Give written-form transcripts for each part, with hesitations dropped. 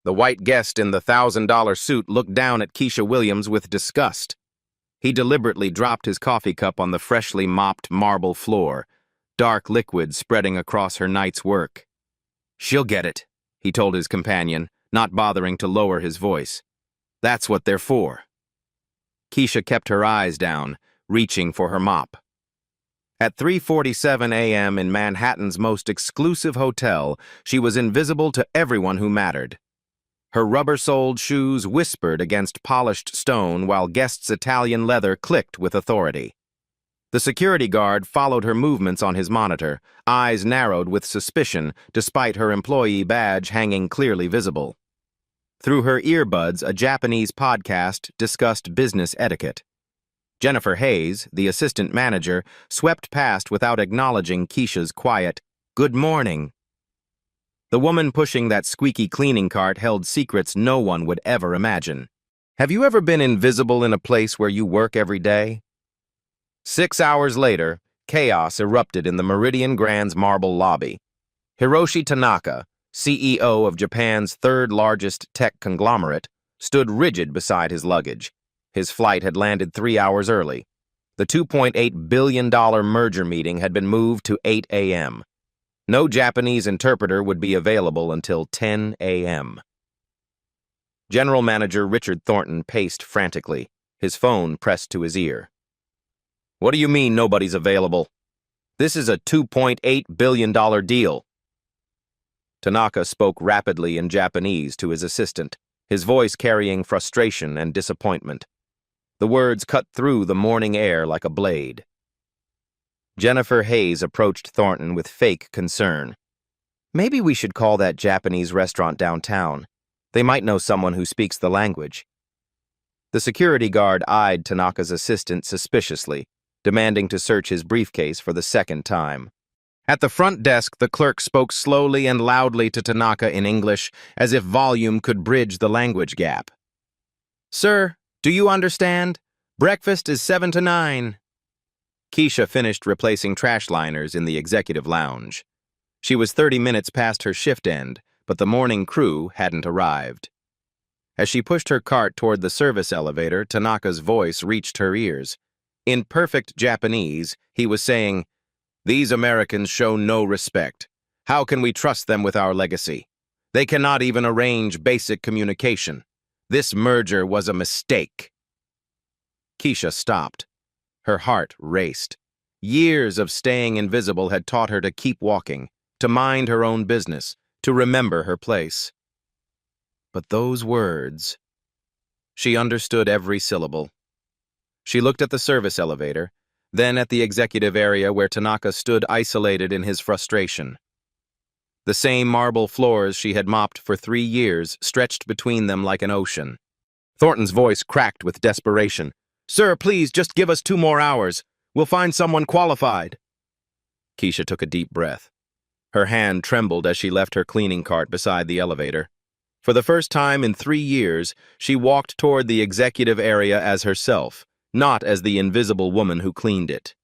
The white guest in the $1,000 suit looked down at Keisha Williams with disgust. He deliberately dropped his coffee cup on the freshly mopped marble floor, dark liquid spreading across her night's work. "She'll get it," he told his companion, not bothering to lower his voice. "That's what they're for." Keisha kept her eyes down, reaching for her mop. At 3:47 a.m. in Manhattan's most exclusive hotel, she was invisible to everyone who mattered. Her rubber-soled shoes whispered against polished stone while guests' Italian leather clicked with authority. The security guard followed her movements on his monitor, eyes narrowed with suspicion despite her employee badge hanging clearly visible. Through her earbuds, a Japanese podcast discussed business etiquette. Jennifer Hayes, the assistant manager, swept past without acknowledging Keisha's quiet, "Good morning." The woman pushing that squeaky cleaning cart held secrets no one would ever imagine. Have you ever been invisible in a place where you work every day? 6 hours later, chaos erupted in the Meridian Grand's marble lobby. Hiroshi Tanaka, CEO of Japan's third-largest tech conglomerate, stood rigid beside his luggage. His flight had landed 3 hours early. The $2.8 billion merger meeting had been moved to 8 a.m. No Japanese interpreter would be available until 10 a.m. General Manager Richard Thornton paced frantically, his phone pressed to his ear. "What do you mean nobody's available? This is a $2.8 billion deal." Tanaka spoke rapidly in Japanese to his assistant, his voice carrying frustration and disappointment. The words cut through the morning air like a blade. Jennifer Hayes approached Thornton with fake concern. "Maybe we should call that Japanese restaurant downtown. They might know someone who speaks the language." The security guard eyed Tanaka's assistant suspiciously, demanding to search his briefcase for the second time. At the front desk, the clerk spoke slowly and loudly to Tanaka in English, as if volume could bridge the language gap. "Sir, do you understand? Breakfast is 7 to 9. Keisha finished replacing trash liners in the executive lounge. She was 30 minutes past her shift end, but the morning crew hadn't arrived. As she pushed her cart toward the service elevator, Tanaka's voice reached her ears. In perfect Japanese, he was saying, "These Americans show no respect. How can we trust them with our legacy? They cannot even arrange basic communication. This merger was a mistake." Keisha stopped. Her heart raced. Years of staying invisible had taught her to keep walking, to mind her own business, to remember her place. But those words... She understood every syllable. She looked at the service elevator, then at the executive area where Tanaka stood isolated in his frustration. The same marble floors she had mopped for 3 years stretched between them like an ocean. Thornton's voice cracked with desperation. "Sir, please, just give us 2 more hours. We'll find someone qualified." Keisha took a deep breath. Her hand trembled as she left her cleaning cart beside the elevator. For the first time in 3 years, she walked toward the executive area as herself, not as the invisible woman who cleaned it.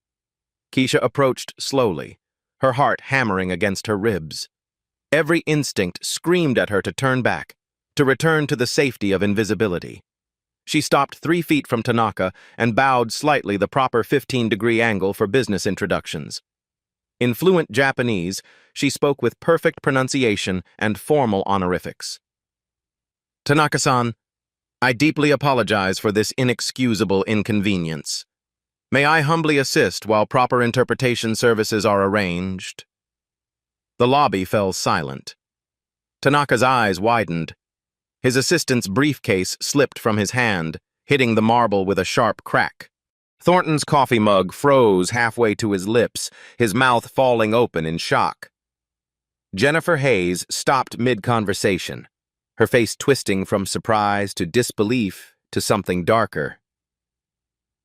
Keisha approached slowly, her heart hammering against her ribs. Every instinct screamed at her to turn back, to return to the safety of invisibility. She stopped 3 feet from Tanaka and bowed slightly the proper 15-degree angle for business introductions. In fluent Japanese, she spoke with perfect pronunciation and formal honorifics. "Tanaka-san, I deeply apologize for this inexcusable inconvenience. May I humbly assist while proper interpretation services are arranged?" The lobby fell silent. Tanaka's eyes widened. His assistant's briefcase slipped from his hand, hitting the marble with a sharp crack. Thornton's coffee mug froze halfway to his lips, his mouth falling open in shock. Jennifer Hayes stopped mid-conversation, her face twisting from surprise to disbelief to something darker.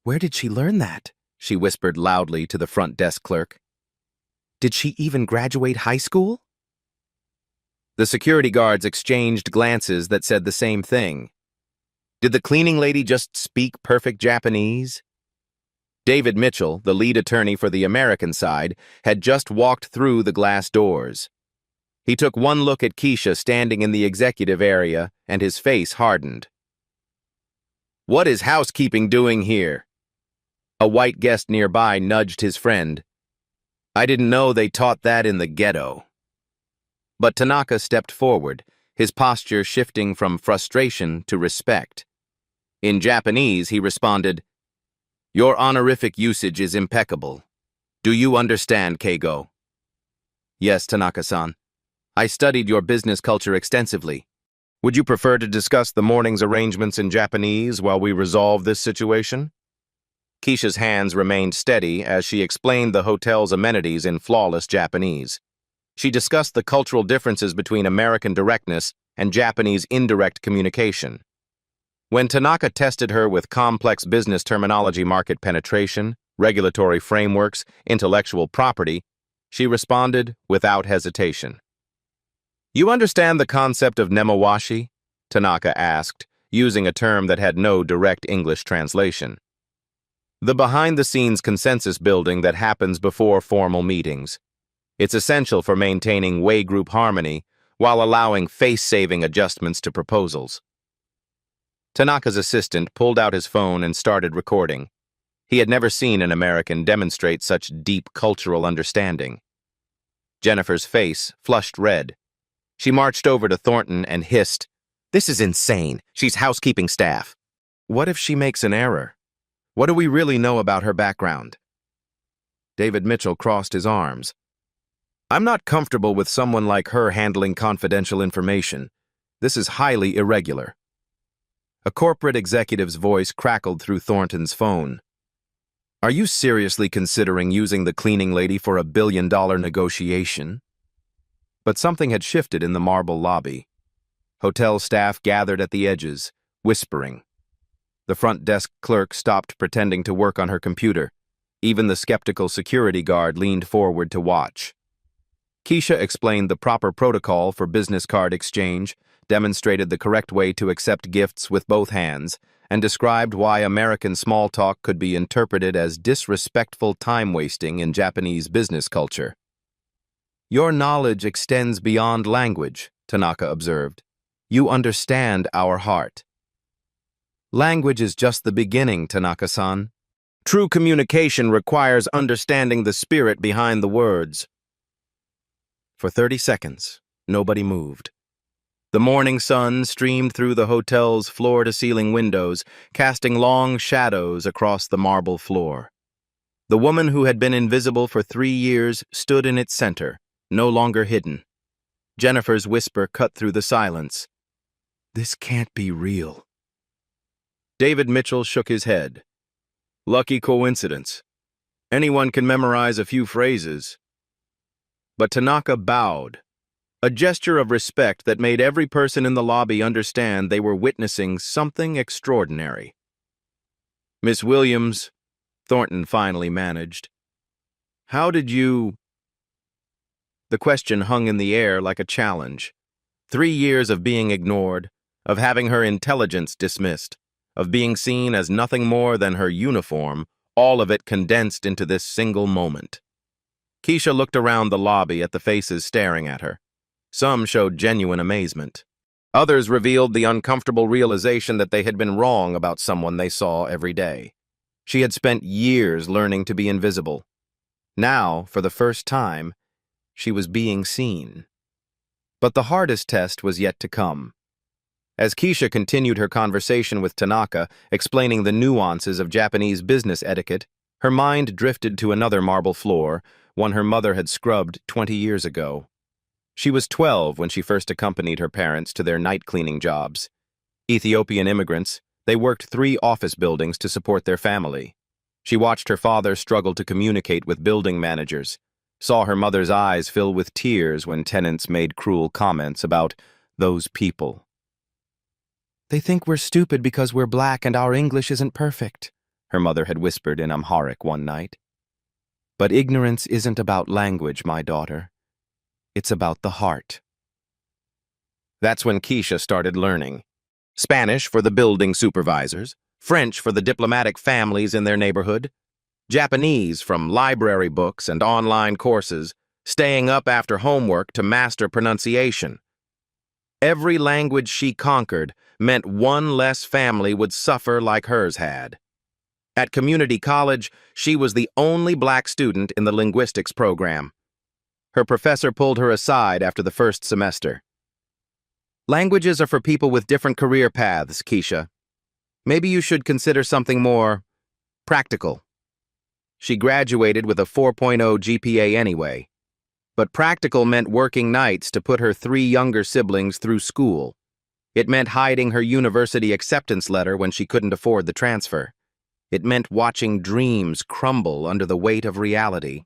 "Where did she learn that?" she whispered loudly to the front desk clerk. "Did she even graduate high school?" The security guards exchanged glances that said the same thing. Did the cleaning lady just speak perfect Japanese? David Mitchell, the lead attorney for the American side, had just walked through the glass doors. He took one look at Keisha standing in the executive area, and his face hardened. "What is housekeeping doing here?" A white guest nearby nudged his friend. "I didn't know they taught that in the ghetto." But Tanaka stepped forward, his posture shifting from frustration to respect. In Japanese, he responded, "Your honorific usage is impeccable. Do you understand, Keigo?" "Yes, Tanaka-san. I studied your business culture extensively. Would you prefer to discuss the morning's arrangements in Japanese while we resolve this situation?" Keisha's hands remained steady as she explained the hotel's amenities in flawless Japanese. She discussed the cultural differences between American directness and Japanese indirect communication. When Tanaka tested her with complex business terminology, market penetration, regulatory frameworks, intellectual property, she responded without hesitation. "You understand the concept of nemawashi?" Tanaka asked, using a term that had no direct English translation. The behind-the-scenes consensus building that happens before formal meetings. It's essential for maintaining way group harmony while allowing face-saving adjustments to proposals. Tanaka's assistant pulled out his phone and started recording. He had never seen an American demonstrate such deep cultural understanding. Jennifer's face flushed red. She marched over to Thornton and hissed, "This is insane. She's housekeeping staff. What if she makes an error? What do we really know about her background?" David Mitchell crossed his arms. "I'm not comfortable with someone like her handling confidential information. This is highly irregular." A corporate executive's voice crackled through Thornton's phone. "Are you seriously considering using the cleaning lady for a billion-dollar negotiation?" But something had shifted in the marble lobby. Hotel staff gathered at the edges, whispering. The front desk clerk stopped pretending to work on her computer. Even the skeptical security guard leaned forward to watch. Keisha explained the proper protocol for business card exchange, demonstrated the correct way to accept gifts with both hands, and described why American small talk could be interpreted as disrespectful time-wasting in Japanese business culture. "Your knowledge extends beyond language," Tanaka observed. "You understand our heart." "Language is just the beginning, Tanaka-san. True communication requires understanding the spirit behind the words." For 30 seconds, nobody moved. The morning sun streamed through the hotel's floor-to-ceiling windows, casting long shadows across the marble floor. The woman who had been invisible for 3 years stood in its center, no longer hidden. Jennifer's whisper cut through the silence. "This can't be real." David Mitchell shook his head. "Lucky coincidence. Anyone can memorize a few phrases." But Tanaka bowed, a gesture of respect that made every person in the lobby understand they were witnessing something extraordinary. "Miss Williams," Thornton finally managed, "how did you—" The question hung in the air like a challenge. 3 years of being ignored, of having her intelligence dismissed, of being seen as nothing more than her uniform, all of it condensed into this single moment. Keisha looked around the lobby at the faces staring at her. Some showed genuine amazement. Others revealed the uncomfortable realization that they had been wrong about someone they saw every day. She had spent years learning to be invisible. Now, for the first time, she was being seen. But the hardest test was yet to come. As Keisha continued her conversation with Tanaka, explaining the nuances of Japanese business etiquette, her mind drifted to another marble floor, one her mother had scrubbed 20 years ago. She was 12 when she first accompanied her parents to their night-cleaning jobs. Ethiopian immigrants, they worked 3 office buildings to support their family. She watched her father struggle to communicate with building managers, saw her mother's eyes fill with tears when tenants made cruel comments about those people. "They think we're stupid because we're black and our English isn't perfect," her mother had whispered in Amharic one night. "But ignorance isn't about language, my daughter. It's about the heart." That's when Keisha started learning. Spanish for the building supervisors, French for the diplomatic families in their neighborhood, Japanese from library books and online courses, staying up after homework to master pronunciation. Every language she conquered meant one less family would suffer like hers had. At community college, she was the only black student in the linguistics program. Her professor pulled her aside after the first semester. "Languages are for people with different career paths, Keisha. Maybe you should consider something more practical." She graduated with a 4.0 GPA anyway, but practical meant working nights to put her 3 younger siblings through school. It meant hiding her university acceptance letter when she couldn't afford the transfer. It meant watching dreams crumble under the weight of reality.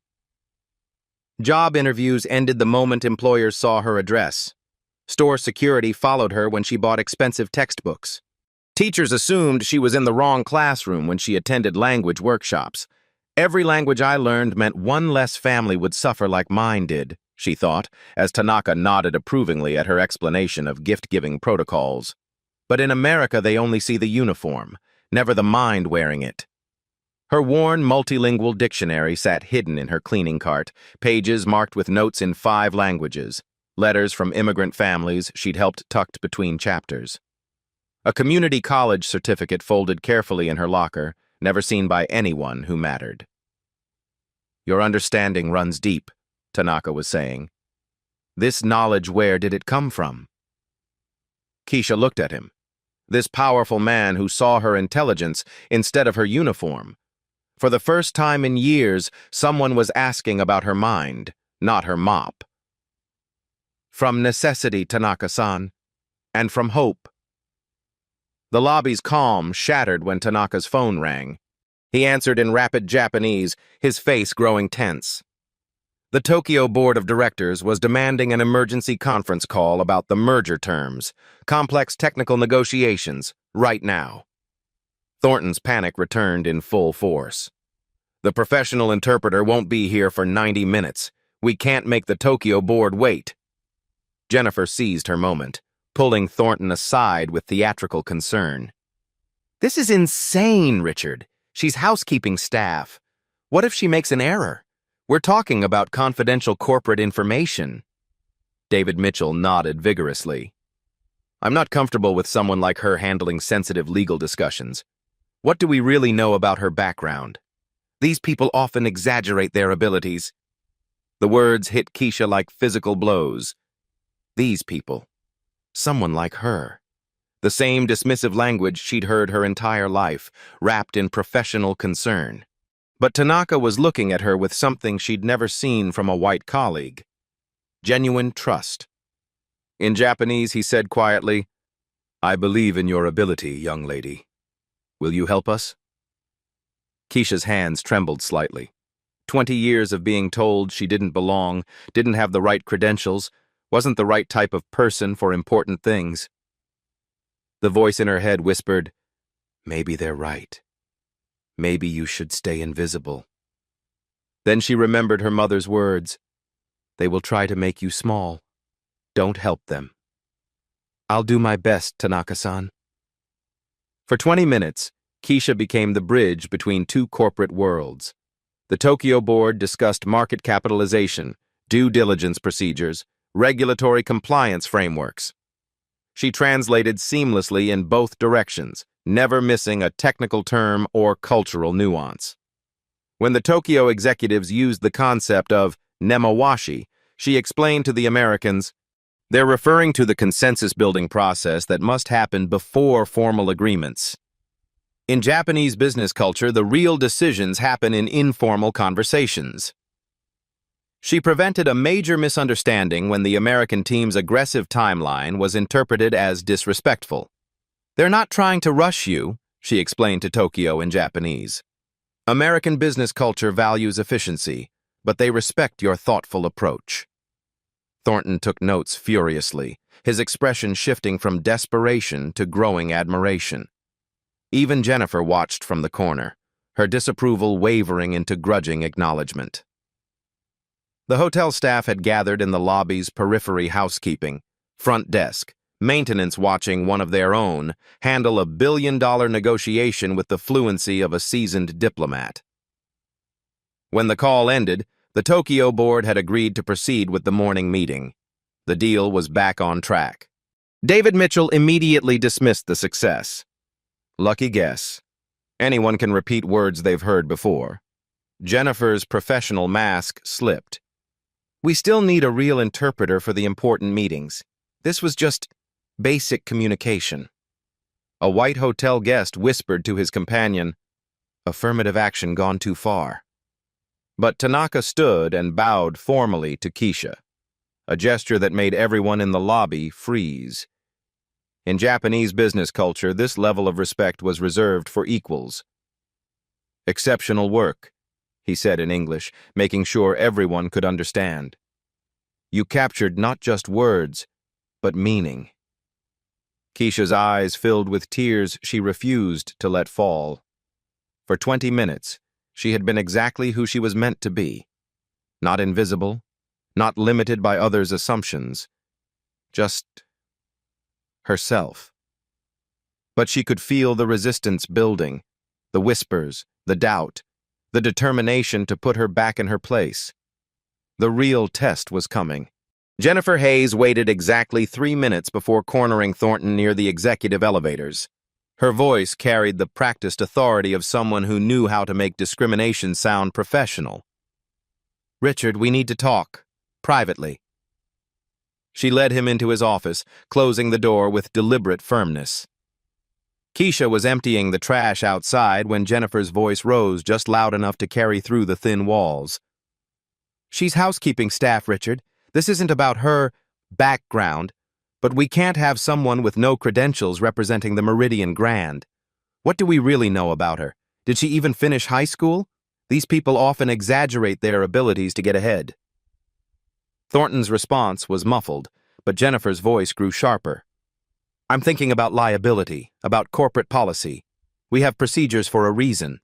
Job interviews ended the moment employers saw her address. Store security followed her when she bought expensive textbooks. Teachers assumed she was in the wrong classroom when she attended language workshops. "Every language I learned meant one less family would suffer like mine did," she thought, as Tanaka nodded approvingly at her explanation of gift-giving protocols. But in America, they only see the uniform, never the mind wearing it. Her worn multilingual dictionary sat hidden in her cleaning cart, pages marked with notes in 5 languages, letters from immigrant families she'd helped tucked between chapters. A community college certificate folded carefully in her locker, never seen by anyone who mattered. "Your understanding runs deep," Tanaka was saying. "This knowledge, where did it come from?" Keisha looked at him. This powerful man who saw her intelligence instead of her uniform. For the first time in years, someone was asking about her mind, not her mop. "From necessity, Tanaka-san, and from hope." The lobby's calm shattered when Tanaka's phone rang. He answered in rapid Japanese, his face growing tense. The Tokyo Board of Directors was demanding an emergency conference call about the merger terms, complex technical negotiations, right now. Thornton's panic returned in full force. "The professional interpreter won't be here for 90 minutes. We can't make the Tokyo Board wait." Jennifer seized her moment, pulling Thornton aside with theatrical concern. "This is insane, Richard. She's housekeeping staff. What if she makes an error? We're talking about confidential corporate information." David Mitchell nodded vigorously. "I'm not comfortable with someone like her handling sensitive legal discussions. What do we really know about her background? These people often exaggerate their abilities." The words hit Keisha like physical blows. These people. Someone like her. The same dismissive language she'd heard her entire life, wrapped in professional concern. But Tanaka was looking at her with something she'd never seen from a white colleague. Genuine trust. In Japanese, he said quietly, "I believe in your ability, young lady. Will you help us?" Keisha's hands trembled slightly. 20 years of being told she didn't belong, didn't have the right credentials, wasn't the right type of person for important things. The voice in her head whispered, "Maybe they're right. Maybe you should stay invisible." Then she remembered her mother's words. "They will try to make you small. Don't help them." "I'll do my best, Tanaka-san." For 20 minutes, Keisha became the bridge between 2 corporate worlds. The Tokyo Board discussed market capitalization, due diligence procedures, regulatory compliance frameworks. She translated seamlessly in both directions, never missing a technical term or cultural nuance. When the Tokyo executives used the concept of nemawashi, she explained to the Americans, "They're referring to the consensus-building process that must happen before formal agreements. In Japanese business culture, the real decisions happen in informal conversations." She prevented a major misunderstanding when the American team's aggressive timeline was interpreted as disrespectful. "They're not trying to rush you," she explained to Tokyo in Japanese. "American business culture values efficiency, but they respect your thoughtful approach." Thornton took notes furiously, his expression shifting from desperation to growing admiration. Even Jennifer watched from the corner, her disapproval wavering into grudging acknowledgement. The hotel staff had gathered in the lobby's periphery housekeeping, front desk, maintenance watching one of their own handle a billion-dollar negotiation with the fluency of a seasoned diplomat. When the call ended, The Tokyo board had agreed to proceed with the morning meeting. The deal was back on track. David Mitchell immediately dismissed the success. Lucky guess. Anyone can repeat words they've heard before. Jennifer's professional mask slipped. We still need a real interpreter for the important meetings. This was just basic communication. A white hotel guest whispered to his companion, affirmative action gone too far. But Tanaka stood and bowed formally to Keisha, a gesture that made everyone in the lobby freeze. In Japanese business culture, this level of respect was reserved for equals. Exceptional work, he said in English, making sure everyone could understand. You captured not just words, but meaning. Keisha's eyes filled with tears she refused to let fall. For 20 minutes, she had been exactly who she was meant to be. Not invisible, not limited by others' assumptions. Just herself. But she could feel the resistance building, the whispers, the doubt, the determination to put her back in her place. The real test was coming. Jennifer Hayes waited exactly 3 minutes before cornering Thornton near the executive elevators. Her voice carried the practiced authority of someone who knew how to make discrimination sound professional. Richard, we need to talk. Privately. She led him into his office, closing the door with deliberate firmness. Keisha was emptying the trash outside when Jennifer's voice rose just loud enough to carry through the thin walls. She's housekeeping staff, Richard. This isn't about her background, but we can't have someone with no credentials representing the Meridian Grand. What do we really know about her? Did she even finish high school? These people often exaggerate their abilities to get ahead. Thornton's response was muffled, but Jennifer's voice grew sharper. I'm thinking about liability, about corporate policy. We have procedures for a reason.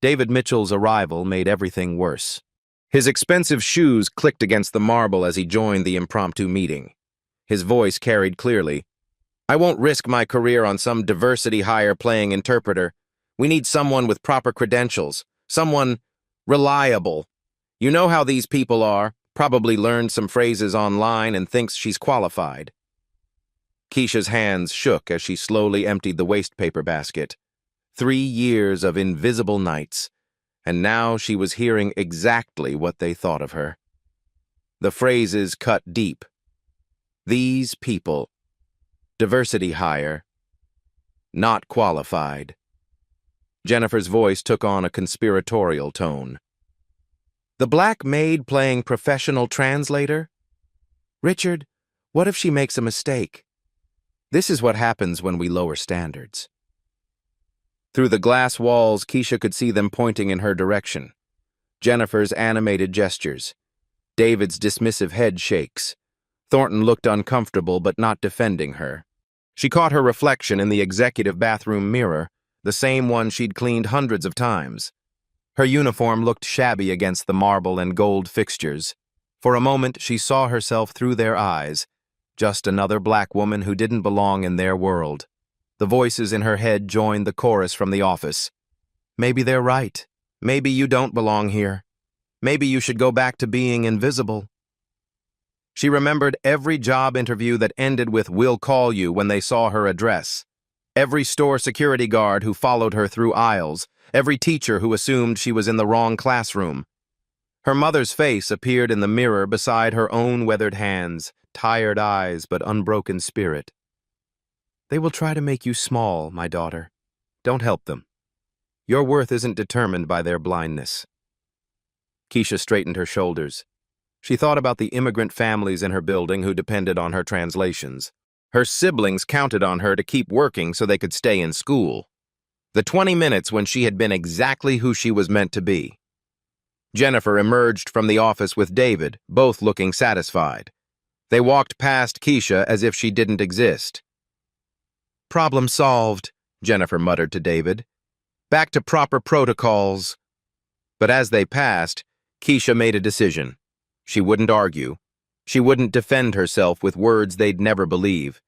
David Mitchell's arrival made everything worse. His expensive shoes clicked against the marble as he joined the impromptu meeting. His voice carried clearly. I won't risk my career on some diversity hire playing interpreter. We need someone with proper credentials, someone reliable. You know how these people are, probably learned some phrases online and thinks she's qualified. Keisha's hands shook as she slowly emptied the waste paper basket. 3 years of invisible nights. And now she was hearing exactly what they thought of her. The phrases cut deep. These people. Diversity hire. Not qualified. Jennifer's voice took on a conspiratorial tone. The black maid playing professional translator? Richard, what if she makes a mistake? This is what happens when we lower standards. Through the glass walls, Keisha could see them pointing in her direction. Jennifer's animated gestures. David's dismissive head shakes. Thornton looked uncomfortable but not defending her. She caught her reflection in the executive bathroom mirror, the same one she'd cleaned hundreds of times. Her uniform looked shabby against the marble and gold fixtures. For a moment, she saw herself through their eyes, just another black woman who didn't belong in their world. The voices in her head joined the chorus from the office. Maybe they're right. Maybe you don't belong here. Maybe you should go back to being invisible. She remembered every job interview that ended with "we'll call you" when they saw her address. Every store security guard who followed her through aisles. Every teacher who assumed she was in the wrong classroom. Her mother's face appeared in the mirror beside her own weathered hands, tired eyes but unbroken spirit. They will try to make you small, my daughter. Don't help them. Your worth isn't determined by their blindness. Keisha straightened her shoulders. She thought about the immigrant families in her building who depended on her translations. Her siblings counted on her to keep working so they could stay in school. The 20 minutes when she had been exactly who she was meant to be. Jennifer emerged from the office with David, both looking satisfied. They walked past Keisha as if she didn't exist. Problem solved, Jennifer muttered to David. Back to proper protocols. But as they passed, Keisha made a decision. She wouldn't argue. She wouldn't defend herself with words they'd never believe.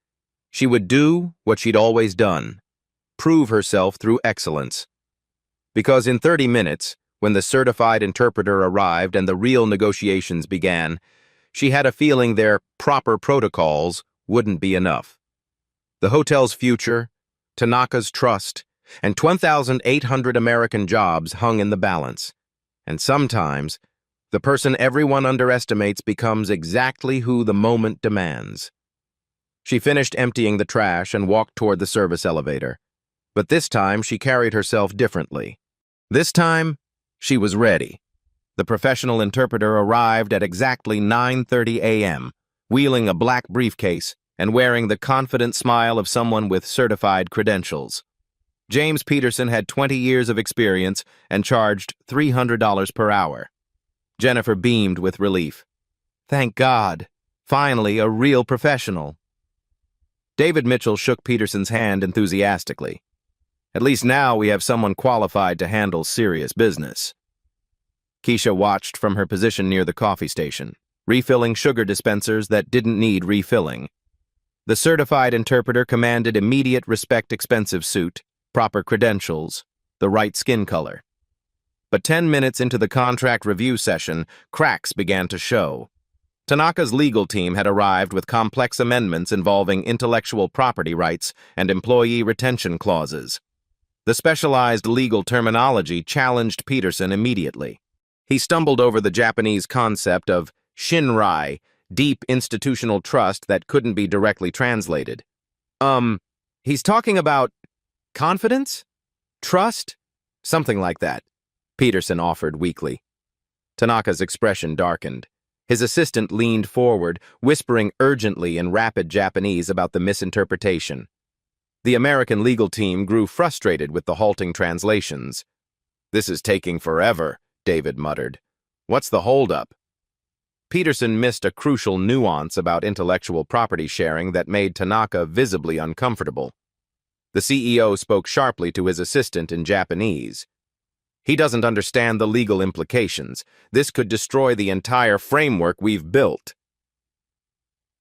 She would do what she'd always done. Prove herself through excellence. Because in 30 minutes, When the certified interpreter arrived and the real negotiations began, she had a feeling their proper protocols wouldn't be enough. The hotel's future, Tanaka's trust, and 1,800 American jobs hung in the balance. And sometimes, the person everyone underestimates becomes exactly who the moment demands. She finished emptying the trash and walked toward the service elevator. But this time, she carried herself differently. This time, she was ready. The professional interpreter arrived at exactly 9:30 a.m., wheeling a black briefcase and wearing the confident smile of someone with certified credentials. James Peterson had 20 years of experience and charged $300 per hour. Jennifer beamed with relief. Thank God. Finally, a real professional. David Mitchell shook Peterson's hand enthusiastically. At least now we have someone qualified to handle serious business. Keisha watched from her position near the coffee station, refilling sugar dispensers that didn't need refilling. The certified interpreter commanded immediate respect, expensive suit, proper credentials, the right skin color. But 10 minutes into the contract review session, cracks began to show. Tanaka's legal team had arrived with complex amendments involving intellectual property rights and employee retention clauses. The specialized legal terminology challenged Peterson immediately. He stumbled over the Japanese concept of shinrai, deep institutional trust that couldn't be directly translated. He's talking about confidence? Trust? Something like that, Peterson offered weakly. Tanaka's expression darkened. His assistant leaned forward, whispering urgently in rapid Japanese about the misinterpretation. The American legal team grew frustrated with the halting translations. This is taking forever, David muttered. What's the holdup? Peterson missed a crucial nuance about intellectual property sharing that made Tanaka visibly uncomfortable. The CEO spoke sharply to his assistant in Japanese. He doesn't understand the legal implications. This could destroy the entire framework we've built.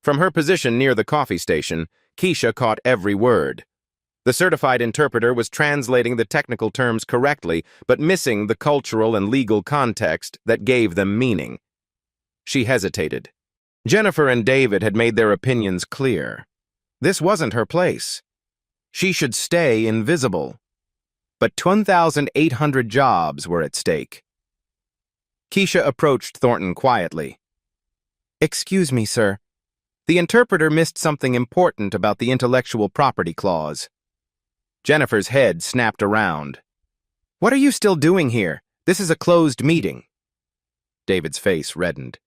From her position near the coffee station, Keisha caught every word. The certified interpreter was translating the technical terms correctly, but missing the cultural and legal context that gave them meaning. She hesitated. Jennifer and David had made their opinions clear. This wasn't her place. She should stay invisible. But 1,800 jobs were at stake. Keisha approached Thornton quietly. Excuse me, sir. The interpreter missed something important about the intellectual property clause. Jennifer's head snapped around. What are you still doing here? This is a closed meeting. David's face reddened.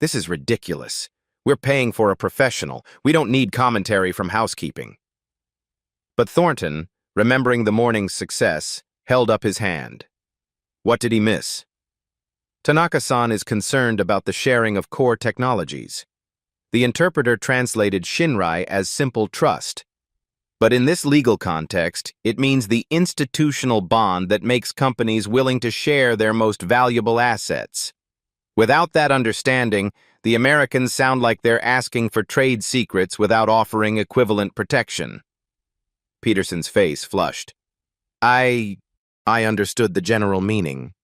This is ridiculous. We're paying for a professional. We don't need commentary from housekeeping. But Thornton, remembering the morning's success, held up his hand. What did he miss? Tanaka-san is concerned about the sharing of core technologies. The interpreter translated shinrai as simple trust. But in this legal context, it means the institutional bond that makes companies willing to share their most valuable assets. Without that understanding, the Americans sound like they're asking for trade secrets without offering equivalent protection. Peterson's face flushed. I understood the general meaning.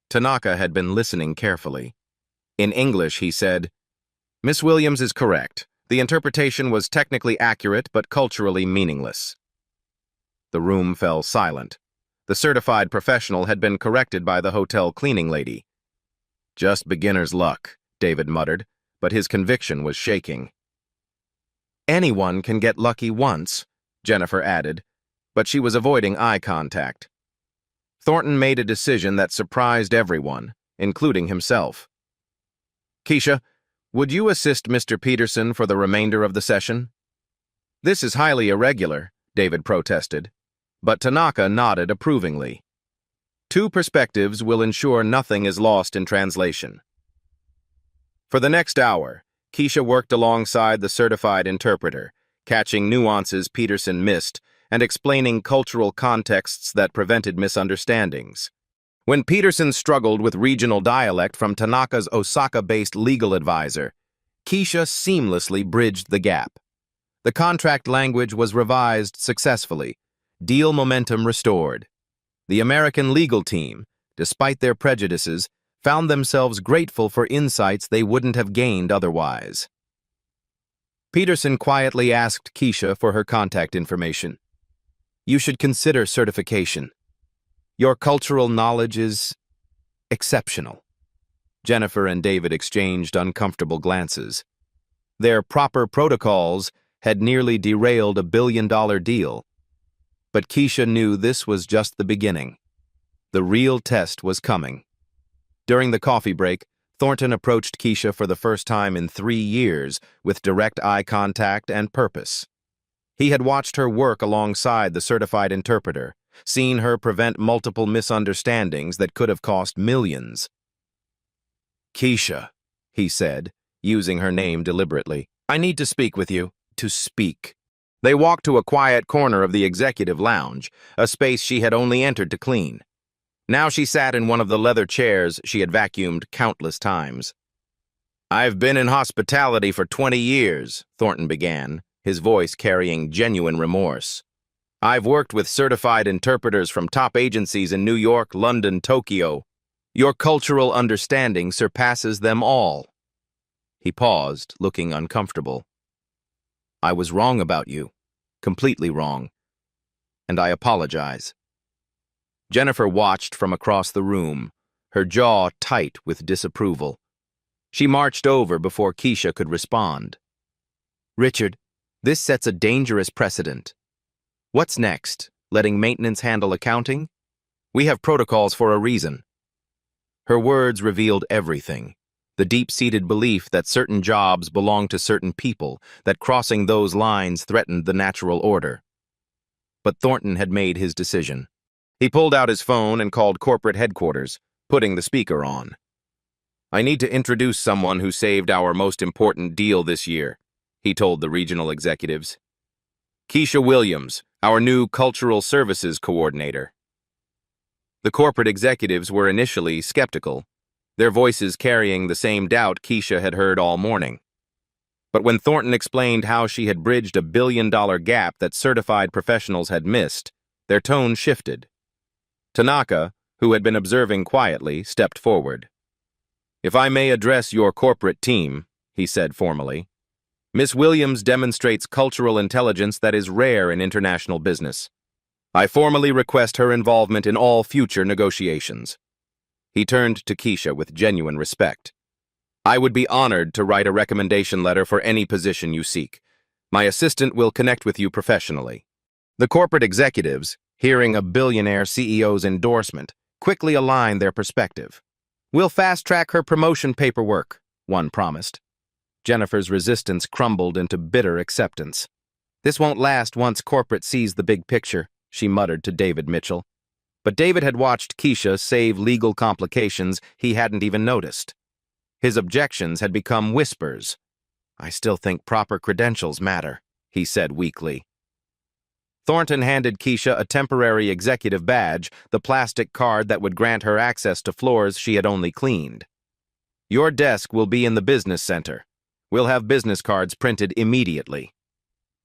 Tanaka had been listening carefully. In English, he said, Miss Williams is correct. The interpretation was technically accurate but culturally meaningless. The room fell silent. The certified professional had been corrected by the hotel cleaning lady. Just beginner's luck, David muttered, but his conviction was shaking. Anyone can get lucky once, Jennifer added, but she was avoiding eye contact. Thornton made a decision that surprised everyone, including himself. Keisha, would you assist Mr. Peterson for the remainder of the session? This is highly irregular, David protested, but Tanaka nodded approvingly. Two perspectives will ensure nothing is lost in translation. For the next hour, Keisha worked alongside the certified interpreter, catching nuances Peterson missed and explaining cultural contexts that prevented misunderstandings. When Peterson struggled with regional dialect from Tanaka's Osaka-based legal advisor, Keisha seamlessly bridged the gap. The contract language was revised successfully, deal momentum restored. The American legal team, despite their prejudices, found themselves grateful for insights they wouldn't have gained otherwise. Peterson quietly asked Keisha for her contact information. "You should consider certification. Your cultural knowledge is exceptional." Jennifer and David exchanged uncomfortable glances. Their proper protocols had nearly derailed a billion-dollar deal. But Keisha knew this was just the beginning. The real test was coming. During the coffee break, Thornton approached Keisha for the first time in 3 years with direct eye contact and purpose. He had watched her work alongside the certified interpreter, seen her prevent multiple misunderstandings that could have cost millions. "Keisha," he said, using her name deliberately, "I need to speak with you." To speak. They walked to a quiet corner of the executive lounge, a space she had only entered to clean. Now she sat in one of the leather chairs she had vacuumed countless times. "I've been in hospitality for 20 years, Thornton began, his voice carrying genuine remorse. "I've worked with certified interpreters from top agencies in New York, London, Tokyo. Your cultural understanding surpasses them all." He paused, looking uncomfortable. "I was wrong about you, completely wrong, and I apologize." Jennifer watched from across the room, her jaw tight with disapproval. She marched over before Keisha could respond. "Richard, this sets a dangerous precedent. What's next? Letting maintenance handle accounting? We have protocols for a reason." Her words revealed everything. The deep-seated belief that certain jobs belong to certain people, that crossing those lines threatened the natural order. But Thornton had made his decision. He pulled out his phone and called corporate headquarters, putting the speaker on. "I need to introduce someone who saved our most important deal this year," he told the regional executives. "Keisha Williams, our new Cultural Services Coordinator." The corporate executives were initially skeptical, their voices carrying the same doubt Keisha had heard all morning. But when Thornton explained how she had bridged a billion-dollar gap that certified professionals had missed, their tone shifted. Tanaka, who had been observing quietly, stepped forward. "If I may address your corporate team," he said formally, "Miss Williams demonstrates cultural intelligence that is rare in international business. I formally request her involvement in all future negotiations." He turned to Keisha with genuine respect. "I would be honored to write a recommendation letter for any position you seek. My assistant will connect with you professionally." The corporate executives, hearing a billionaire CEO's endorsement, quickly aligned their perspective. "We'll fast-track her promotion paperwork," one promised. Jennifer's resistance crumbled into bitter acceptance. "This won't last once corporate sees the big picture," she muttered to David Mitchell. But David had watched Keisha save legal complications he hadn't even noticed. His objections had become whispers. "I still think proper credentials matter," he said weakly. Thornton handed Keisha a temporary executive badge, the plastic card that would grant her access to floors she had only cleaned. "Your desk will be in the business center. We'll have business cards printed immediately."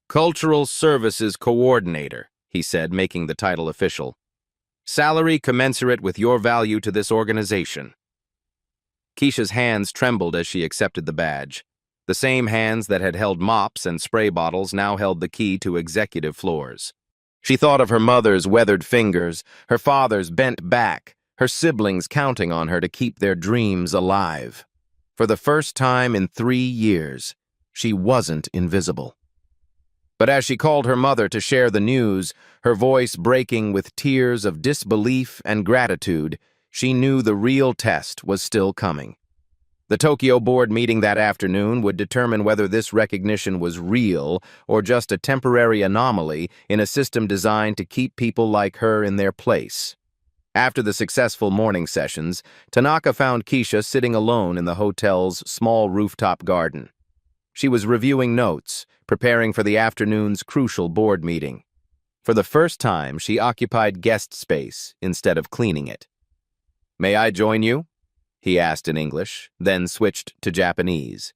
"Cultural Services Coordinator," he said, making the title official. "Salary commensurate with your value to this organization." Keisha's hands trembled as she accepted the badge. The same hands that had held mops and spray bottles now held the key to executive floors. She thought of her mother's weathered fingers, her father's bent back, her siblings counting on her to keep their dreams alive. For the first time in 3 years, she wasn't invisible. But as she called her mother to share the news, her voice breaking with tears of disbelief and gratitude, she knew the real test was still coming. The Tokyo board meeting that afternoon would determine whether this recognition was real or just a temporary anomaly in a system designed to keep people like her in their place. After the successful morning sessions, Tanaka found Keisha sitting alone in the hotel's small rooftop garden. She was reviewing notes, preparing for the afternoon's crucial board meeting. For the first time, she occupied guest space instead of cleaning it. "May I join you?" he asked in English, then switched to Japanese.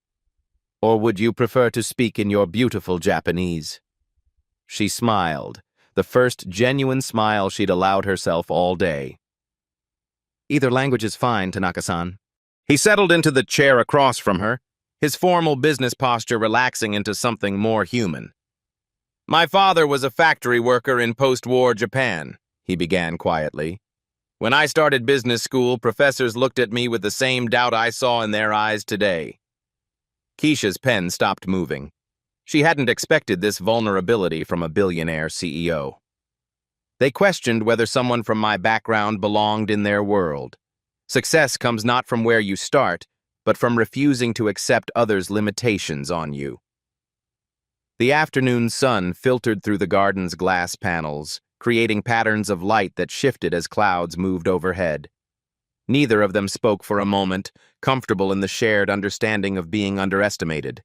"Or would you prefer to speak in your beautiful Japanese?" She smiled, the first genuine smile she'd allowed herself all day. Either language is fine, Tanaka-san. He settled into the chair across from her, his formal business posture relaxing into something more human. My father was a factory worker in post-war Japan, he began quietly. When I started business school, professors looked at me with the same doubt I saw in their eyes today. Keisha's pen stopped moving. She hadn't expected this vulnerability from a billionaire CEO. They questioned whether someone from my background belonged in their world. Success comes not from where you start, but from refusing to accept others' limitations on you. The afternoon sun filtered through the garden's glass panels, creating patterns of light that shifted as clouds moved overhead. Neither of them spoke for a moment, comfortable in the shared understanding of being underestimated.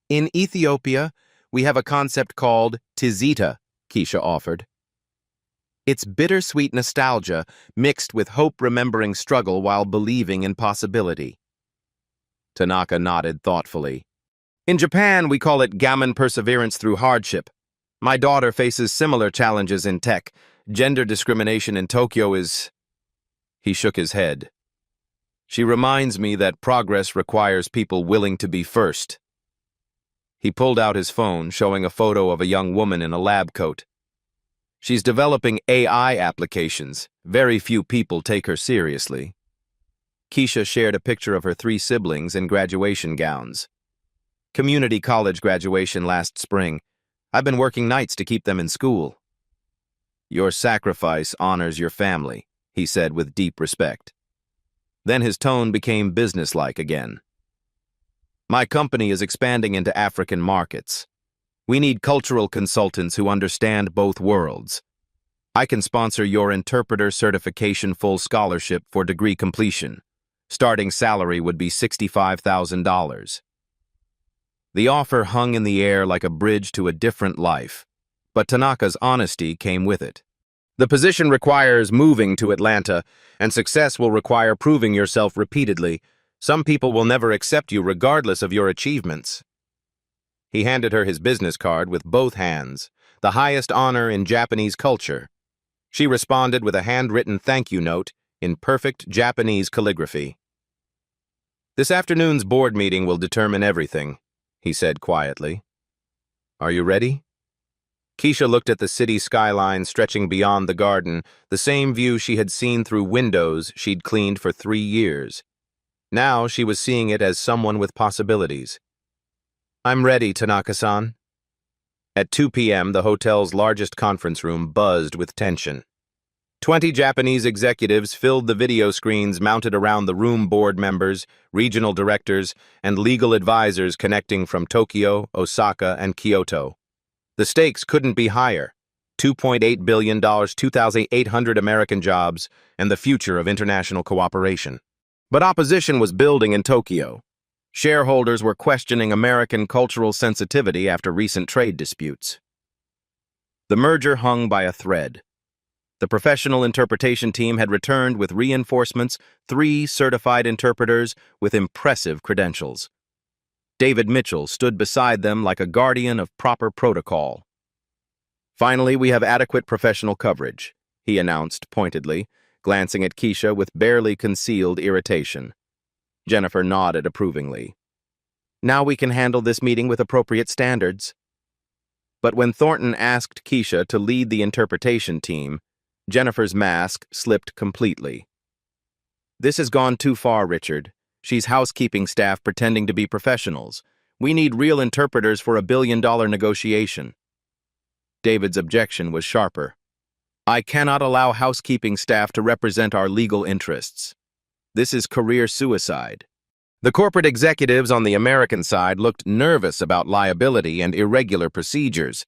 In Ethiopia, we have a concept called tizita, Keisha offered. It's bittersweet nostalgia mixed with hope remembering struggle while believing in possibility. Tanaka nodded thoughtfully. In Japan, we call it gammon perseverance through hardship. My daughter faces similar challenges in tech. Gender discrimination in Tokyo is... He shook his head. She reminds me that progress requires people willing to be first. He pulled out his phone, showing a photo of a young woman in a lab coat. She's developing AI applications. Very few people take her seriously. Keisha shared a picture of her 3 siblings in graduation gowns. Community college graduation last spring. I've been working nights to keep them in school. Your sacrifice honors your family, he said with deep respect. Then his tone became businesslike again. My company is expanding into African markets. We need cultural consultants who understand both worlds. I can sponsor your interpreter certification full scholarship for degree completion. Starting salary would be $65,000. The offer hung in the air like a bridge to a different life, but Tanaka's honesty came with it. The position requires moving to Atlanta, and success will require proving yourself repeatedly. Some people will never accept you regardless of your achievements. He handed her his business card with both hands, the highest honor in Japanese culture. She responded with a handwritten thank you note in perfect Japanese calligraphy. This afternoon's board meeting will determine everything, he said quietly. Are you ready? Keisha looked at the city skyline stretching beyond the garden, the same view she had seen through windows she'd cleaned for 3 years. Now she was seeing it as someone with possibilities. I'm ready, Tanaka-san. At 2 p.m., the hotel's largest conference room buzzed with tension. 20 Japanese executives filled the video screens mounted around the room. Board members, regional directors, and legal advisors connecting from Tokyo, Osaka, and Kyoto. The stakes couldn't be higher. $2.8 billion, 2,800 American jobs, and the future of international cooperation. But opposition was building in Tokyo. Shareholders were questioning American cultural sensitivity after recent trade disputes. The merger hung by a thread. The professional interpretation team had returned with reinforcements, 3 certified interpreters with impressive credentials. David Mitchell stood beside them like a guardian of proper protocol. Finally, we have adequate professional coverage, he announced pointedly, glancing at Keisha with barely concealed irritation. Jennifer nodded approvingly. Now we can handle this meeting with appropriate standards. But when Thornton asked Keisha to lead the interpretation team, Jennifer's mask slipped completely. This has gone too far, Richard. She's housekeeping staff pretending to be professionals. We need real interpreters for a billion-dollar negotiation. David's objection was sharper. I cannot allow housekeeping staff to represent our legal interests. This is career suicide. The corporate executives on the American side looked nervous about liability and irregular procedures.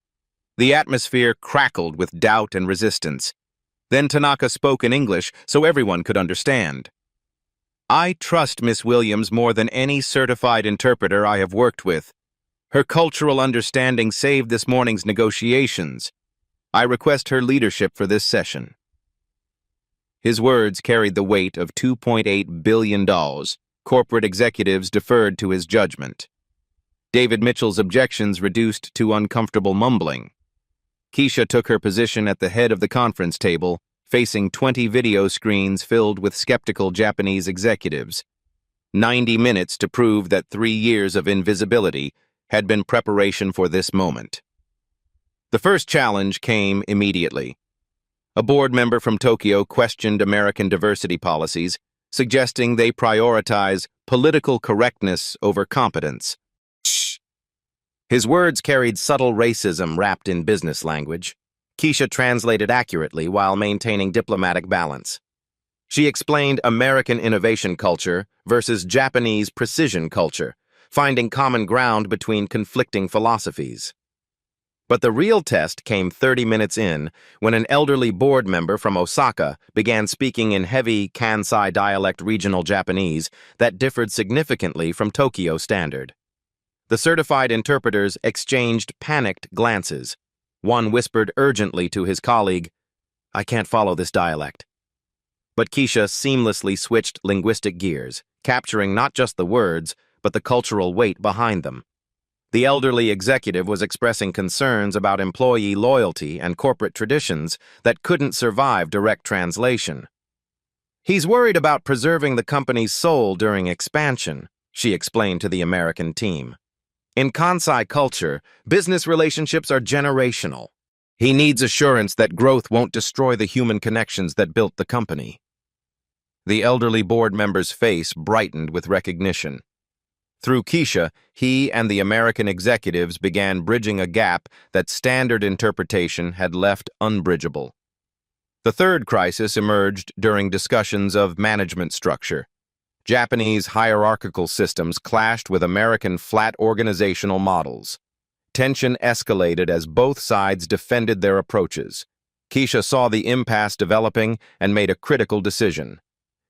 The atmosphere crackled with doubt and resistance. Then Tanaka spoke in English so everyone could understand. I trust Miss Williams more than any certified interpreter I have worked with. Her cultural understanding saved this morning's negotiations. I request her leadership for this session. His words carried the weight of $2.8 billion. Corporate executives deferred to his judgment. David Mitchell's objections reduced to uncomfortable mumbling. Keisha took her position at the head of the conference table, facing 20 video screens filled with skeptical Japanese executives. 90 minutes to prove that 3 years of invisibility had been preparation for this moment. The first challenge came immediately. A board member from Tokyo questioned American diversity policies, suggesting they prioritize political correctness over competence. Shh. His words carried subtle racism wrapped in business language. Keisha translated accurately while maintaining diplomatic balance. She explained American innovation culture versus Japanese precision culture, finding common ground between conflicting philosophies. But the real test came 30 minutes in, when an elderly board member from Osaka began speaking in heavy Kansai dialect regional Japanese that differed significantly from Tokyo standard. The certified interpreters exchanged panicked glances. One whispered urgently to his colleague, "I can't follow this dialect." But Keisha seamlessly switched linguistic gears, capturing not just the words, but the cultural weight behind them. The elderly executive was expressing concerns about employee loyalty and corporate traditions that couldn't survive direct translation. "He's worried about preserving the company's soul during expansion," she explained to the American team. "In Kansai culture, business relationships are generational. He needs assurance that growth won't destroy the human connections that built the company." The elderly board member's face brightened with recognition. Through Keisha, he and the American executives began bridging a gap that standard interpretation had left unbridgeable. The third crisis emerged during discussions of management structure. Japanese hierarchical systems clashed with American flat organizational models. Tension escalated as both sides defended their approaches. Keisha saw the impasse developing and made a critical decision.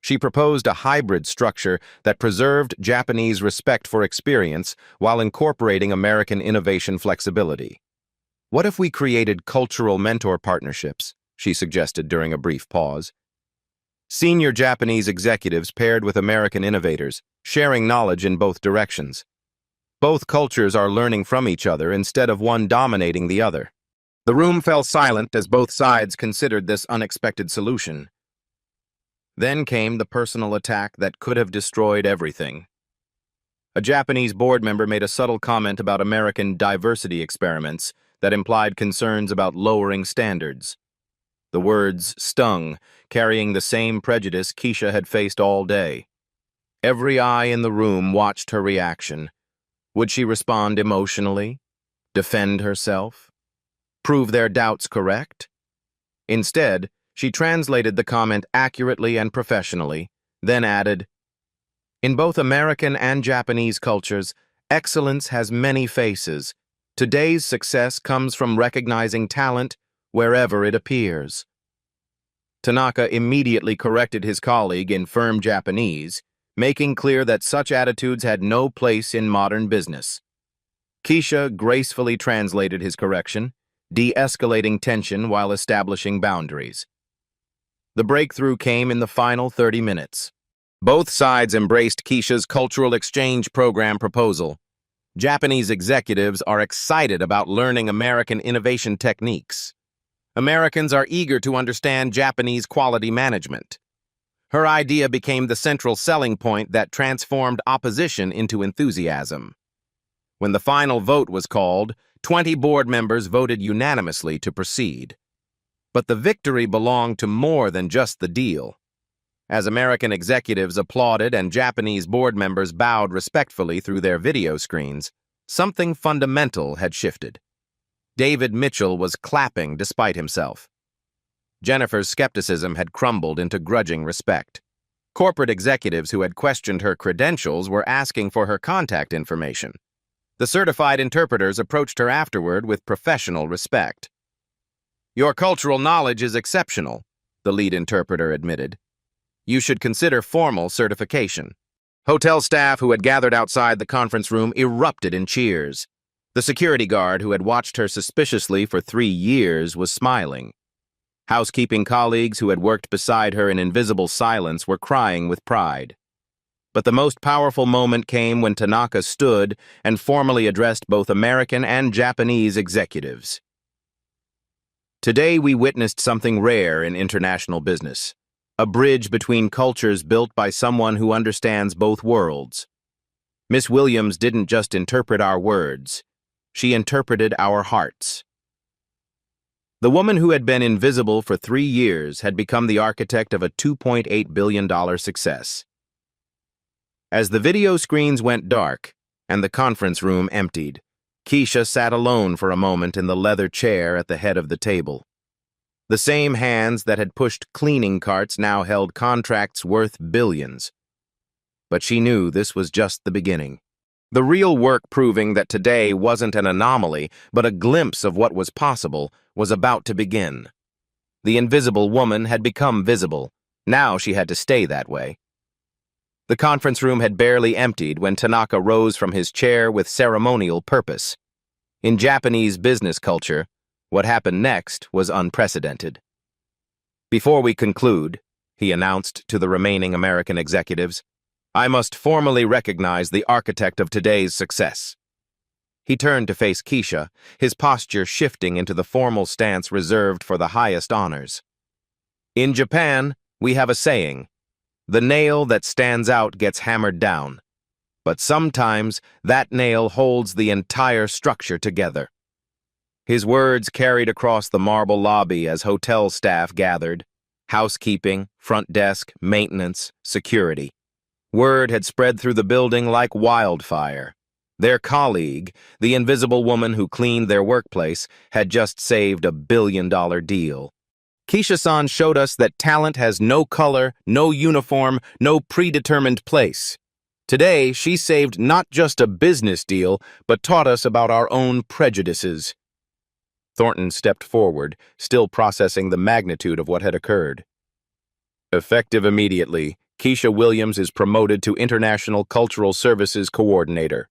She proposed a hybrid structure that preserved Japanese respect for experience while incorporating American innovation flexibility. "What if we created cultural mentor partnerships?" she suggested during a brief pause. Senior Japanese executives paired with American innovators, sharing knowledge in both directions. Both cultures are learning from each other instead of one dominating the other. The room fell silent as both sides considered this unexpected solution. Then came the personal attack that could have destroyed everything. A Japanese board member made a subtle comment about American diversity experiments that implied concerns about lowering standards. The words stung, carrying the same prejudice Keisha had faced all day. Every eye in the room watched her reaction. Would she respond emotionally? Defend herself? Prove their doubts correct? Instead, she translated the comment accurately and professionally, then added, "In both American and Japanese cultures, excellence has many faces. Today's success comes from recognizing talent wherever it appears." Tanaka immediately corrected his colleague in firm Japanese, making clear that such attitudes had no place in modern business. Keisha gracefully translated his correction, de-escalating tension while establishing boundaries. The breakthrough came in the final 30 minutes. Both sides embraced Keisha's cultural exchange program proposal. Japanese executives are excited about learning American innovation techniques. Americans are eager to understand Japanese quality management. Her idea became the central selling point that transformed opposition into enthusiasm. When the final vote was called, 20 board members voted unanimously to proceed. But the victory belonged to more than just the deal. As American executives applauded and Japanese board members bowed respectfully through their video screens, something fundamental had shifted. David Mitchell was clapping despite himself. Jennifer's skepticism had crumbled into grudging respect. Corporate executives who had questioned her credentials were asking for her contact information. The certified interpreters approached her afterward with professional respect. "Your cultural knowledge is exceptional," the lead interpreter admitted. "You should consider formal certification." Hotel staff who had gathered outside the conference room erupted in cheers. The security guard who had watched her suspiciously for 3 years was smiling. Housekeeping colleagues who had worked beside her in invisible silence were crying with pride. But the most powerful moment came when Tanaka stood and formally addressed both American and Japanese executives. Today we witnessed something rare in international business. A bridge between cultures built by someone who understands both worlds. Miss Williams didn't just interpret our words. She interpreted our hearts. The woman who had been invisible for 3 years had become the architect of a $2.8 billion success. As the video screens went dark and the conference room emptied, Keisha sat alone for a moment in the leather chair at the head of the table. The same hands that had pushed cleaning carts now held contracts worth billions. But she knew this was just the beginning. The real work proving that today wasn't an anomaly, but a glimpse of what was possible, was about to begin. The invisible woman had become visible. Now she had to stay that way. The conference room had barely emptied when Tanaka rose from his chair with ceremonial purpose. In Japanese business culture, what happened next was unprecedented. "Before we conclude," he announced to the remaining American executives, "I must formally recognize the architect of today's success." He turned to face Keisha, his posture shifting into the formal stance reserved for the highest honors. "In Japan, we have a saying, 'The nail that stands out gets hammered down.' But sometimes that nail holds the entire structure together." His words carried across the marble lobby as hotel staff gathered. Housekeeping, front desk, maintenance, security. Word had spread through the building like wildfire. Their colleague, the invisible woman who cleaned their workplace, had just saved a billion-dollar deal. Keisha-san showed us that talent has no color, no uniform, no predetermined place. Today, she saved not just a business deal, but taught us about our own prejudices. Thornton stepped forward, still processing the magnitude of what had occurred. Effective immediately, Keisha Williams is promoted to International Cultural Services Coordinator.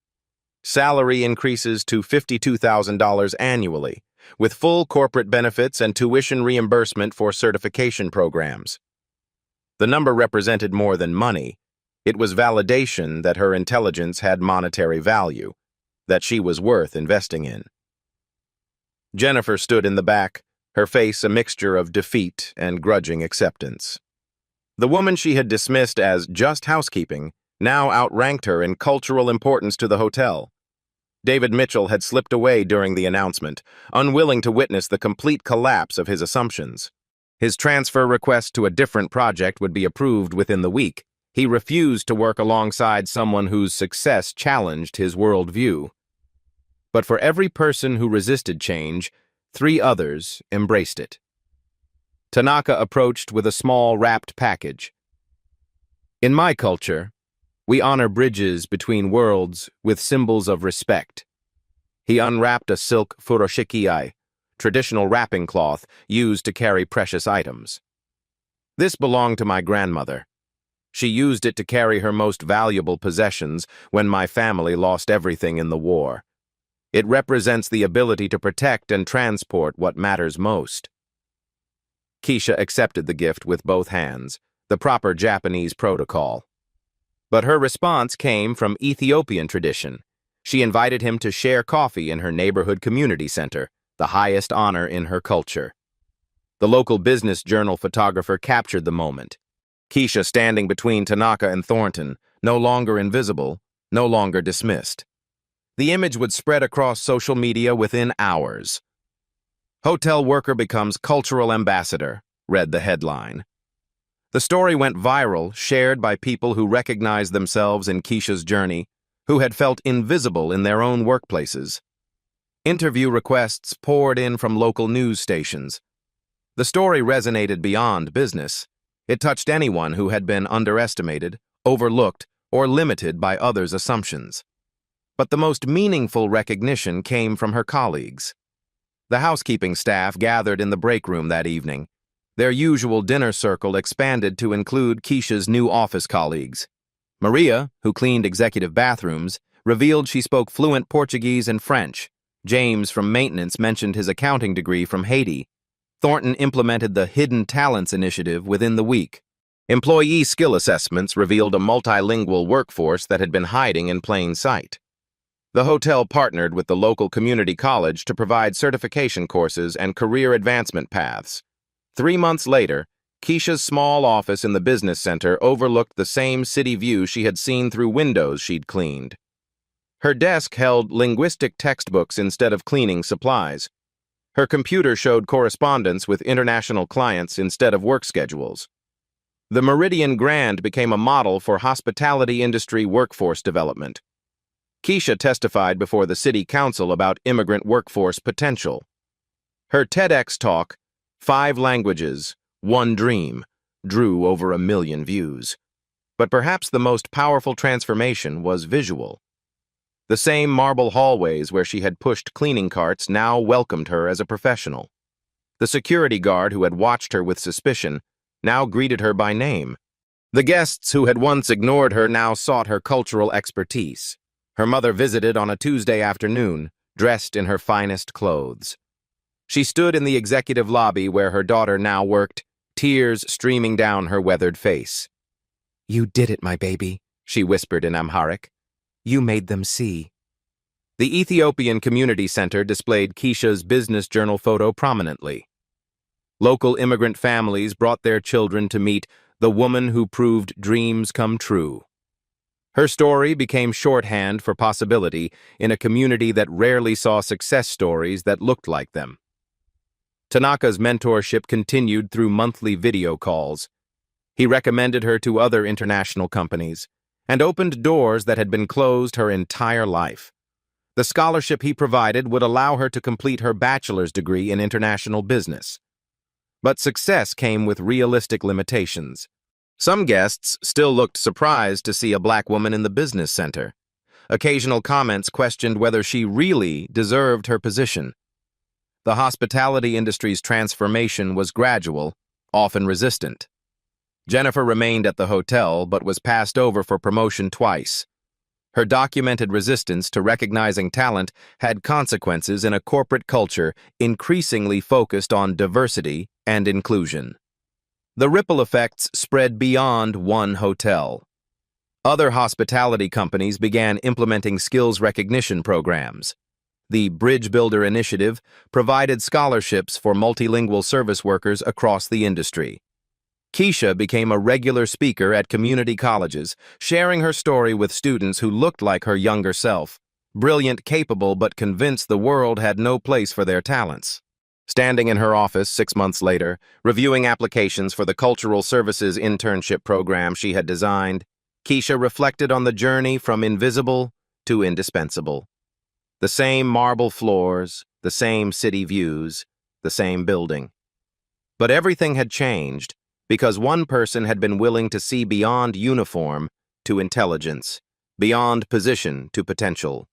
Salary increases to $52,000 annually, with full corporate benefits and tuition reimbursement for certification programs. The number represented more than money. It was validation that her intelligence had monetary value, that she was worth investing in. Jennifer stood in the back, her face a mixture of defeat and grudging acceptance. The woman she had dismissed as just housekeeping now outranked her in cultural importance to the hotel. David Mitchell had slipped away during the announcement, unwilling to witness the complete collapse of his assumptions. His transfer request to a different project would be approved within the week. He refused to work alongside someone whose success challenged his worldview. But for every person who resisted change, 3 others embraced it. Tanaka approached with a small wrapped package. "In my culture, we honor bridges between worlds with symbols of respect." He unwrapped a silk furoshikiai, traditional wrapping cloth used to carry precious items. "This belonged to my grandmother. She used it to carry her most valuable possessions when my family lost everything in the war. It represents the ability to protect and transport what matters most." Keisha accepted the gift with both hands, the proper Japanese protocol. But her response came from Ethiopian tradition. She invited him to share coffee in her neighborhood community center, the highest honor in her culture. The local business journal photographer captured the moment. Keisha standing between Tanaka and Thornton, no longer invisible, no longer dismissed. The image would spread across social media within hours. "Hotel worker becomes cultural ambassador," read the headline. The story went viral, shared by people who recognized themselves in Keisha's journey, who had felt invisible in their own workplaces. Interview requests poured in from local news stations. The story resonated beyond business. It touched anyone who had been underestimated, overlooked, or limited by others' assumptions. But the most meaningful recognition came from her colleagues. The housekeeping staff gathered in the break room that evening. Their usual dinner circle expanded to include Keisha's new office colleagues. Maria, who cleaned executive bathrooms, revealed she spoke fluent Portuguese and French. James from maintenance mentioned his accounting degree from Haiti. Thornton implemented the Hidden Talents Initiative within the week. Employee skill assessments revealed a multilingual workforce that had been hiding in plain sight. The hotel partnered with the local community college to provide certification courses and career advancement paths. 3 months later, Keisha's small office in the business center overlooked the same city view she had seen through windows she'd cleaned. Her desk held linguistic textbooks instead of cleaning supplies. Her computer showed correspondence with international clients instead of work schedules. The Meridian Grand became a model for hospitality industry workforce development. Keisha testified before the city council about immigrant workforce potential. Her TEDx talk, 5 Languages, One Dream, drew over 1 million views. But perhaps the most powerful transformation was visual. The same marble hallways where she had pushed cleaning carts now welcomed her as a professional. The security guard who had watched her with suspicion now greeted her by name. The guests who had once ignored her now sought her cultural expertise. Her mother visited on a Tuesday afternoon, dressed in her finest clothes. She stood in the executive lobby where her daughter now worked, tears streaming down her weathered face. "You did it, my baby," she whispered in Amharic. "You made them see." The Ethiopian Community Center displayed Keisha's business journal photo prominently. Local immigrant families brought their children to meet the woman who proved dreams come true. Her story became shorthand for possibility in a community that rarely saw success stories that looked like them. Tanaka's mentorship continued through monthly video calls. He recommended her to other international companies and opened doors that had been closed her entire life. The scholarship he provided would allow her to complete her bachelor's degree in international business. But success came with realistic limitations. Some guests still looked surprised to see a black woman in the business center. Occasional comments questioned whether she really deserved her position. The hospitality industry's transformation was gradual, often resistant. Jennifer remained at the hotel but was passed over for promotion twice. Her documented resistance to recognizing talent had consequences in a corporate culture increasingly focused on diversity and inclusion. The ripple effects spread beyond one hotel. Other hospitality companies began implementing skills recognition programs. The Bridge Builder Initiative provided scholarships for multilingual service workers across the industry. Keisha became a regular speaker at community colleges, sharing her story with students who looked like her younger self, brilliant, capable, but convinced the world had no place for their talents. Standing in her office 6 months later, reviewing applications for the Cultural Services internship program she had designed, Keisha reflected on the journey from invisible to indispensable. The same marble floors, the same city views, the same building. But everything had changed because one person had been willing to see beyond uniform to intelligence, beyond position to potential.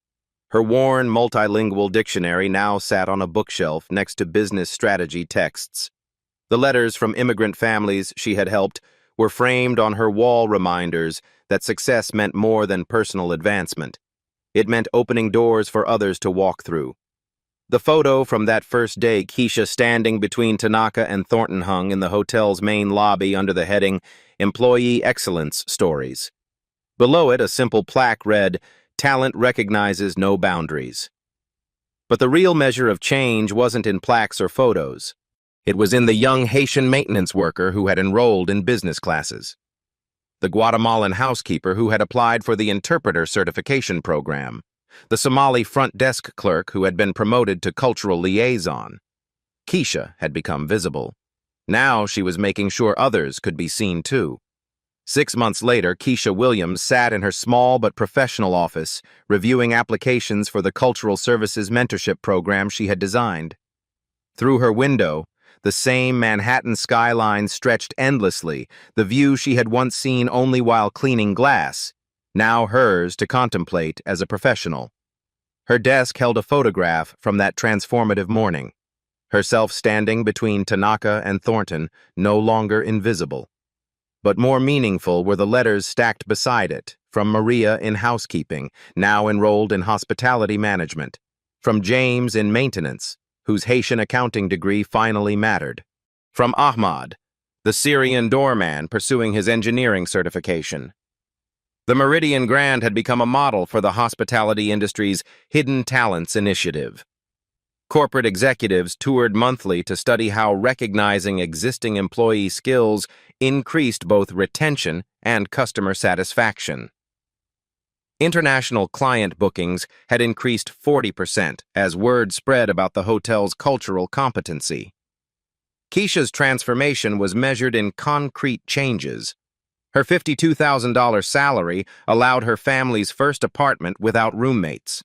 Her worn multilingual dictionary now sat on a bookshelf next to business strategy texts. The letters from immigrant families she had helped were framed on her wall, reminders that success meant more than personal advancement. It meant opening doors for others to walk through. The photo from that first day, Keisha standing between Tanaka and Thornton, hung in the hotel's main lobby under the heading Employee Excellence Stories. Below it, a simple plaque read, "Talent recognizes no boundaries." But the real measure of change wasn't in plaques or photos. It was in the young Haitian maintenance worker who had enrolled in business classes, the Guatemalan housekeeper who had applied for the interpreter certification program, the Somali front desk clerk who had been promoted to cultural liaison. Keisha had become visible. Now she was making sure others could be seen too. 6 months later, Keisha Williams sat in her small but professional office, reviewing applications for the Cultural Services mentorship program she had designed. Through her window, the same Manhattan skyline stretched endlessly, the view she had once seen only while cleaning glass, now hers to contemplate as a professional. Her desk held a photograph from that transformative morning, herself standing between Tanaka and Thornton, no longer invisible. But more meaningful were the letters stacked beside it, from Maria in housekeeping, now enrolled in hospitality management, from James in maintenance, whose Haitian accounting degree finally mattered, from Ahmad, the Syrian doorman pursuing his engineering certification. The Meridian Grand had become a model for the hospitality industry's Hidden Talents Initiative. Corporate executives toured monthly to study how recognizing existing employee skills increased both retention and customer satisfaction. International client bookings had increased 40% as word spread about the hotel's cultural competency. Keisha's transformation was measured in concrete changes. Her $52,000 salary allowed her family's first apartment without roommates.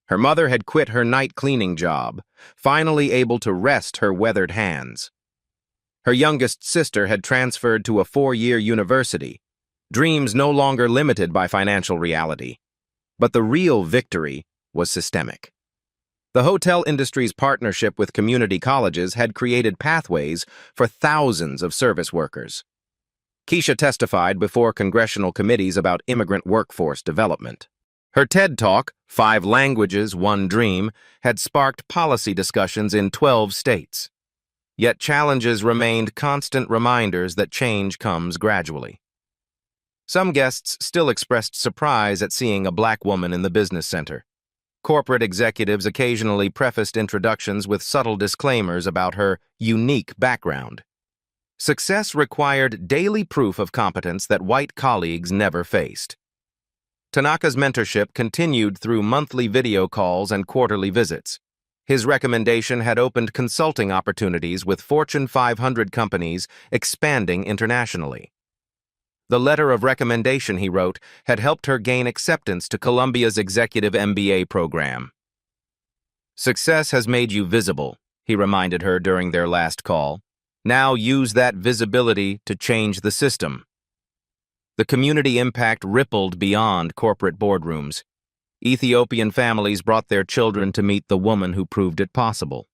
Her mother had quit her night cleaning job, finally able to rest her weathered hands. Her youngest sister had transferred to a 4-year university, dreams no longer limited by financial reality. But the real victory was systemic. The hotel industry's partnership with community colleges had created pathways for thousands of service workers. Keisha testified before congressional committees about immigrant workforce development. Her TED Talk, 5 Languages, One Dream, had sparked policy discussions in 12 states. Yet challenges remained constant reminders that change comes gradually. Some guests still expressed surprise at seeing a black woman in the business center. Corporate executives occasionally prefaced introductions with subtle disclaimers about her unique background. Success required daily proof of competence that white colleagues never faced. Tanaka's mentorship continued through monthly video calls and quarterly visits. His recommendation had opened consulting opportunities with Fortune 500 companies expanding internationally. The letter of recommendation he wrote had helped her gain acceptance to Columbia's executive MBA program. "Success has made you visible," he reminded her during their last call. "Now use that visibility to change the system." The community impact rippled beyond corporate boardrooms. Ethiopian families brought their children to meet the woman who proved it possible.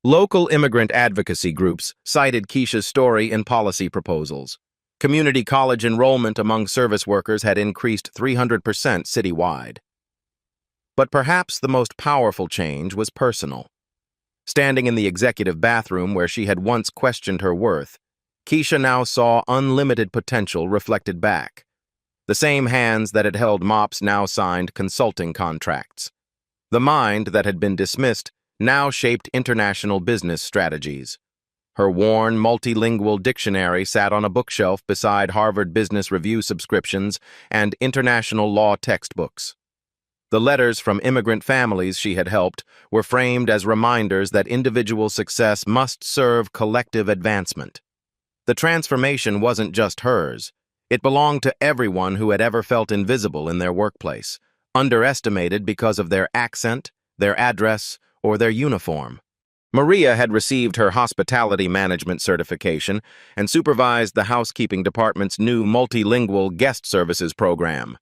Local immigrant advocacy groups cited Keisha's story in policy proposals. Community college enrollment among service workers had increased 300% citywide. But perhaps the most powerful change was personal. Standing in the executive bathroom where she had once questioned her worth, Keisha now saw unlimited potential reflected back. The same hands that had held mops now signed consulting contracts. The mind that had been dismissed now shaped international business strategies. Her worn, multilingual dictionary sat on a bookshelf beside Harvard Business Review subscriptions and international law textbooks. The letters from immigrant families she had helped were framed as reminders that individual success must serve collective advancement. The transformation wasn't just hers. It belonged to everyone who had ever felt invisible in their workplace, underestimated because of their accent, their address, or their uniform. Maria had received her hospitality management certification and supervised the housekeeping department's new multilingual guest services program.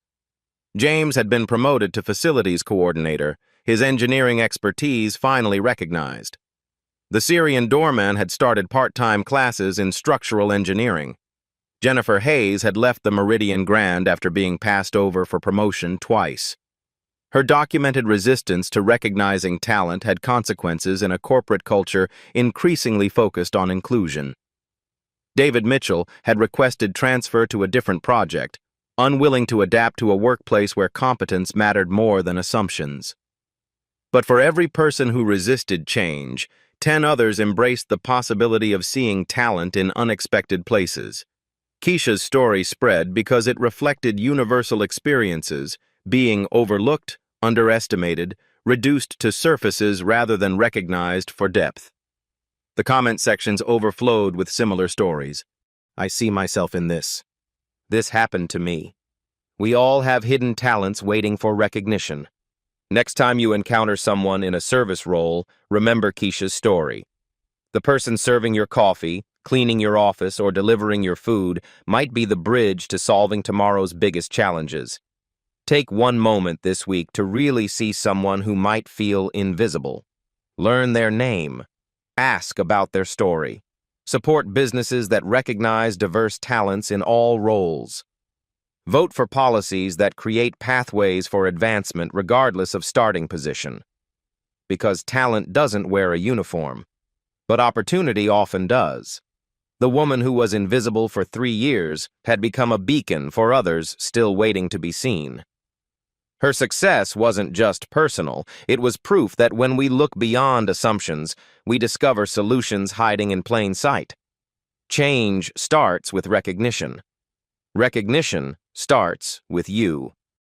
James had been promoted to facilities coordinator, his engineering expertise finally recognized. The Syrian doorman had started part-time classes in structural engineering. Jennifer Hayes had left the Meridian Grand after being passed over for promotion twice. Her documented resistance to recognizing talent had consequences in a corporate culture increasingly focused on inclusion. David Mitchell had requested transfer to a different project, unwilling to adapt to a workplace where competence mattered more than assumptions. But for every person who resisted change, 10 others embraced the possibility of seeing talent in unexpected places. Keisha's story spread because it reflected universal experiences, being overlooked, underestimated, reduced to surfaces rather than recognized for depth. The comment sections overflowed with similar stories. "I see myself in this. This happened to me." We all have hidden talents waiting for recognition. Next time you encounter someone in a service role, remember Keisha's story. The person serving your coffee, cleaning your office, or delivering your food might be the bridge to solving tomorrow's biggest challenges. Take one moment this week to really see someone who might feel invisible. Learn their name. Ask about their story. Support businesses that recognize diverse talents in all roles. Vote for policies that create pathways for advancement regardless of starting position. Because talent doesn't wear a uniform, but opportunity often does. The woman who was invisible for 3 years had become a beacon for others still waiting to be seen. Her success wasn't just personal, it was proof that when we look beyond assumptions, we discover solutions hiding in plain sight. Change starts with recognition. Recognition starts with you.